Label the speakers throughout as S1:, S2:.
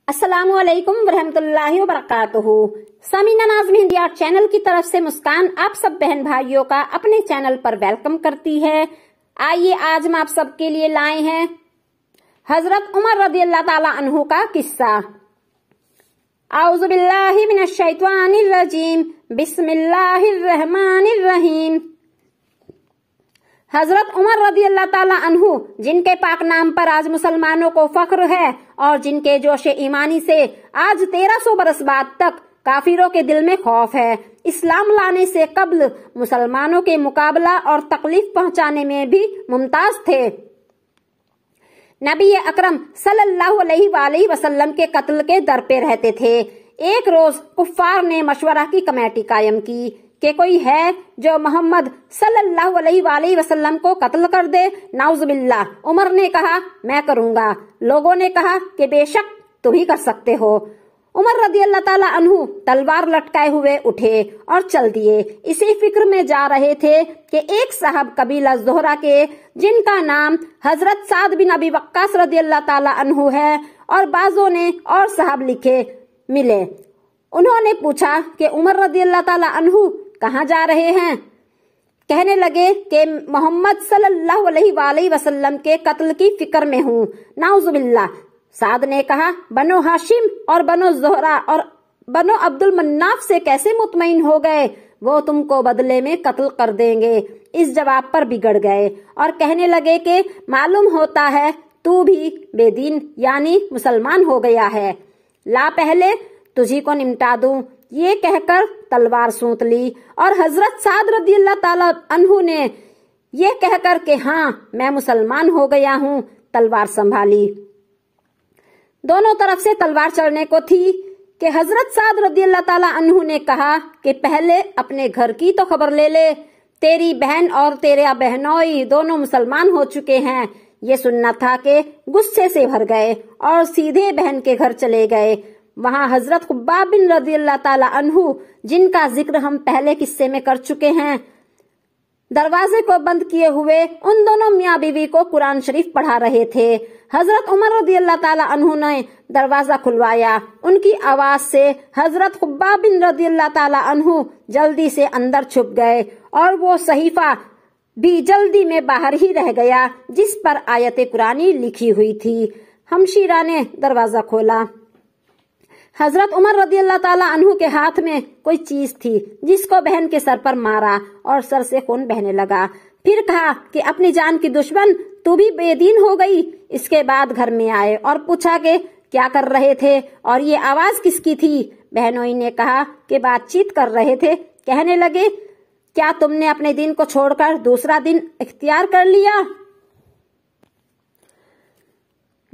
S1: अस्सलामु अलैकुम वरहमतुल्लाहि वबरकातुहू। समीना नाज़म हिंदी आर्ट चैनल की तरफ से मुस्कान आप सब बहन भाइयों का अपने चैनल पर वेलकम करती है। आइए आज हम आप सबके लिए लाए हैं हजरत उमर रज़ियल्लाहु ताला अन्हु का किस्सा। औज़ु बिल्लाहि मिनश शैतानिर रजीम, बिस्मिल्लाहिर रहमानिर रहीम। हजरत उमर रज़ियल्लाहु ताला अन्हु जिनके पाक नाम पर आज मुसलमानों को फख्र है और जिनके जोशे ईमानी से आज 1300 बरस बाद तक काफिरों के दिल में खौफ है, इस्लाम लाने से कब्ल मुसलमानों के मुकाबला और तकलीफ पहुंचाने में भी मुमताज थे। नबी अकरम सल्लल्लाहु अलैहि वसल्लम के कत्ल के दर पे रहते थे। एक रोज कुफ्फार ने मशवरा की कमेटी कायम की कि कोई है जो मोहम्मद सल्लल्लाहु अलैहि वसल्लम को कत्ल कर दे। नाउज़ुबिल्लाह। उमर ने कहा मैं करूंगा। लोगों ने कहा कि बेशक तुम ही कर सकते हो। उमर रज़ियल्लाहु ताला अन्हु तलवार लटकाए हुए उठे और चल दिए। इसी फिक्र में जा रहे थे कि एक साहब कबीला ज़ोहरा के जिनका नाम हजरत साद बिन अबी वक्कास रज़ियल्लाहु ताला अन्हु है और बाजों ने और साहब लिखे मिले। उन्होंने पूछा कि उमर रज़ियल्लाहु ताला अन्हु कहाँ जा रहे हैं। कहने लगे कि मोहम्मद सल्लल्लाहु अलैहि वसल्लम के कत्ल की फिक्र में हूँ। नाउज़ुबिल्लाह। साद ने कहा बनो हाशिम और बनो ज़ोहरा और बनो अब्दुल मन्नाफ से कैसे मुतमईन हो गए, वो तुमको बदले में कत्ल कर देंगे। इस जवाब पर बिगड़ गए और कहने लगे कि मालूम होता है तू भी बेदीन यानी मुसलमान हो गया है, ला पहले तुझी को निमटा दूं। ये कहकर तलवार सूंत ली और हजरत साद रज़ियल्लाहु ताला अन्हु ने ये कहकर कि हाँ मैं मुसलमान हो गया हूँ, तलवार संभाली। दोनों तरफ से तलवार चलने को थी कि हजरत साद रज़ियल्लाहु ताला अन्हु ने कहा कि पहले अपने घर की तो खबर ले ले, तेरी बहन और तेरे बहनोई दोनों मुसलमान हो चुके हैं। ये सुनना था कि गुस्से से भर गए और सीधे बहन के घर चले गए। वहाँ हजरत खुब्बाब बिन रज़ियल्लाहु ताला अन्हु जिनका जिक्र हम पहले किस्से में कर चुके हैं, दरवाजे को बंद किए हुए उन दोनों मियाँ बीवी को कुरान शरीफ पढ़ा रहे थे। हजरत उमर रज़ियल्लाहु ताला अन्हु ने दरवाजा खुलवाया। उनकी आवाज से हजरत खुब्बाब बिन रज़ियल्लाहु ताला अन्हु जल्दी से अंदर छुप गए और वो सहीफा भी जल्दी में बाहर ही रह गया जिस पर आयत कुरानी लिखी हुई थी। हमशीरा ने दरवाजा खोला। हजरत उमर रज़ियल्लाहु ताला अन्हु के हाथ में कोई चीज थी जिसको बहन के सर पर मारा और सर से खून बहने लगा। फिर कहा कि अपनी जान की दुश्मन तू भी बेदीन हो गई। इसके बाद घर में आए और पूछा कि क्या कर रहे थे और ये आवाज किसकी थी। बहनोई ने कहा कि बातचीत कर रहे थे। कहने लगे क्या तुमने अपने दिन को छोड़कर दूसरा दिन इख्तियार कर लिया।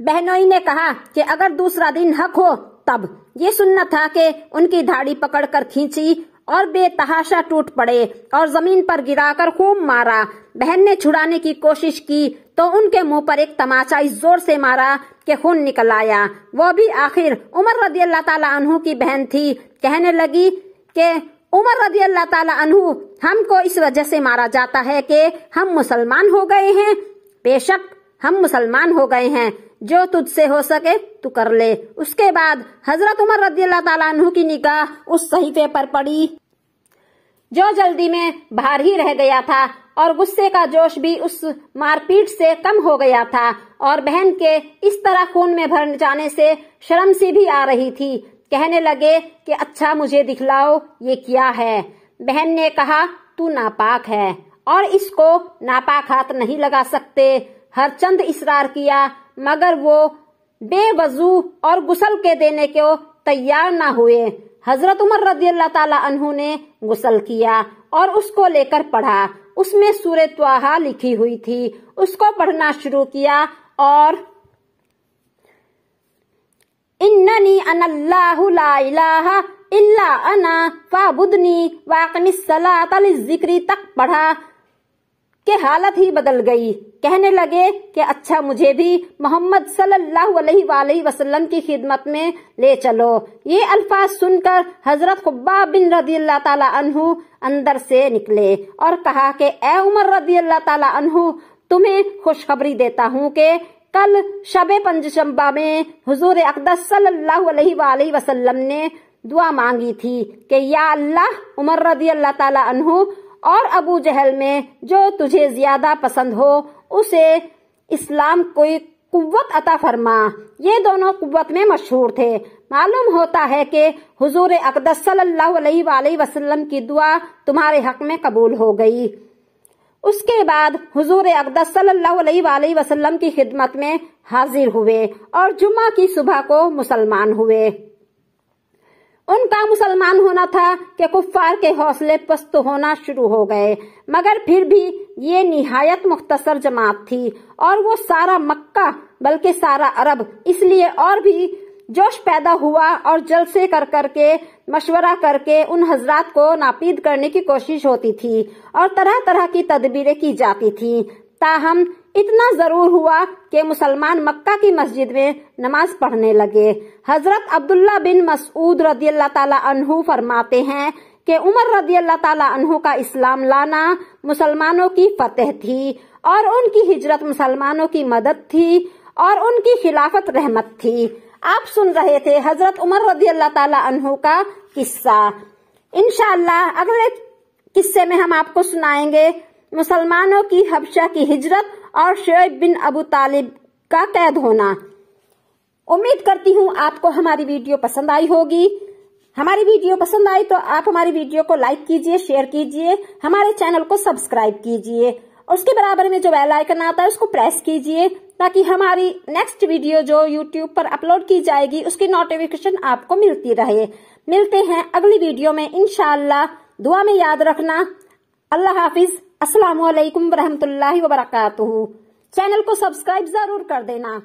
S1: बहनोई ने कहा कि अगर दूसरा दिन हक हो तब। ये सुनना था कि उनकी दाढ़ी पकड़कर खींची और बेतहाशा टूट पड़े और जमीन पर गिराकर खूब मारा। बहन ने छुड़ाने की कोशिश की तो उनके मुंह पर एक तमाचा इस जोर से मारा कि खून निकल आया। वो भी आखिर उमर रज़ियल्लाहु ताला अन्हु की बहन थी। कहने लगी कि उमर रज़ियल्लाहु ताला अन्हु हमको इस वजह से मारा जाता है कि हम मुसलमान हो गए हैं। बेशक हम मुसलमान हो गए हैं, जो तुझसे हो सके तू कर ले। उसके बाद हजरत उमर रज़ियल्लाहु ताला अन्हु की निगाह उस सहीफे पर पड़ी जो जल्दी में बाहर ही रह गया था और गुस्से का जोश भी उस मारपीट से कम हो गया था और बहन के इस तरह खून में भर जाने से शर्म सी भी आ रही थी। कहने लगे कि अच्छा मुझे दिखलाओ ये क्या है। बहन ने कहा तू नापाक है और इसको नापाक हाथ नहीं लगा सकते। हर चंद इसरार किया मगर वो बेवजू और गुसल के देने को तैयार ना हुए। हजरत उमर रज़ियल्लाहु ताला अन्हु ने गुसल किया और उसको लेकर पढ़ा। उसमें सूरह त्वाहा लिखी हुई थी। उसको पढ़ना शुरू किया और इन्ननी अनल्लाहु ला इलाहा इल्ला अना फाबुदनी वाक़िमिस सलाता लिज़्ज़िक्री तक पढ़ा कि हालत ही बदल गई। कहने लगे कि अच्छा मुझे भी मोहम्मद सल्लल्लाहु अलैहि वसल्लम की खिदमत में ले चलो। ये अल्फाज सुनकर हजरत खुब्बाब बिन रज़ियल्लाहु ताला अन्हु अंदर से निकले और कहा कि ए उमर रज़ियल्लाहु ताला अन्हु तुम्हें खुशखबरी देता हूँ कि कल शबे पंजशंबा में हुजूर अक़दस सल्लल्लाहु अलैहि वसल्लम ने दुआ मांगी थी कि या अल्लाह उमर रज़ी अल्लाह ताला अन्हु और अबू जहल में जो तुझे ज्यादा पसंद हो उसे इस्लाम कोई कुव्वत अता फरमा। ये दोनों कुव्वत में मशहूर थे। मालूम होता है कि हुजूर अक़दस सल्लल्लाहु अलैहि वसल्लम की दुआ तुम्हारे हक में कबूल हो गई। उसके बाद हुजूर अक़दस सल्लल्लाहु अलैहि वसल्लम की खिदमत में हाजिर हुए और जुम्मा की सुबह को मुसलमान हुए। उनका मुसलमान होना था कि कुफ्फार के हौसले पस्त होना शुरू हो गए, मगर फिर भी ये निहायत मुख्तसर जमात थी और वो सारा मक्का बल्कि सारा अरब इसलिए और भी जोश पैदा हुआ और जलसे कर करके मशवरा करके उन हजरात को नापीद करने की कोशिश होती थी और तरह तरह की तदबीरें की जाती थी। ताहम इतना जरूर हुआ कि मुसलमान मक्का की मस्जिद में नमाज पढ़ने लगे। हजरत अब्दुल्ला बिन मसऊद रज़ी अल्लाह ताला अन्हु फरमाते हैं कि उमर रज़ी अल्लाह ताला अन्हु का इस्लाम लाना मुसलमानों की फतेह थी और उनकी हिजरत मुसलमानों की मदद थी और उनकी खिलाफत रहमत थी। आप सुन रहे थे हजरत उमर रज़ी अल्लाह ताला अन्हु का किस्सा। इंशाअल्लाह अगले किस्से में हम आपको सुनाएंगे मुसलमानों की हबशा की हिजरत और शुएब बिन अबू तालिब का कैद होना। उम्मीद करती हूँ आपको हमारी वीडियो पसंद आई होगी। हमारी वीडियो पसंद आई तो आप हमारी वीडियो को लाइक कीजिए, शेयर कीजिए, हमारे चैनल को सब्सक्राइब कीजिए और उसके बराबर में जो बेल आइकन आता है उसको प्रेस कीजिए ताकि हमारी नेक्स्ट वीडियो जो यूट्यूब पर अपलोड की जाएगी उसकी नोटिफिकेशन आपको मिलती रहे। मिलते हैं अगली वीडियो में इंशाअल्लाह। दुआ में याद रखना। अल्लाह हाफिज। अस्सलामु अलैकुम वरहमतुल्लाहि वबरकातुहू। चैनल को सब्सक्राइब जरूर कर देना।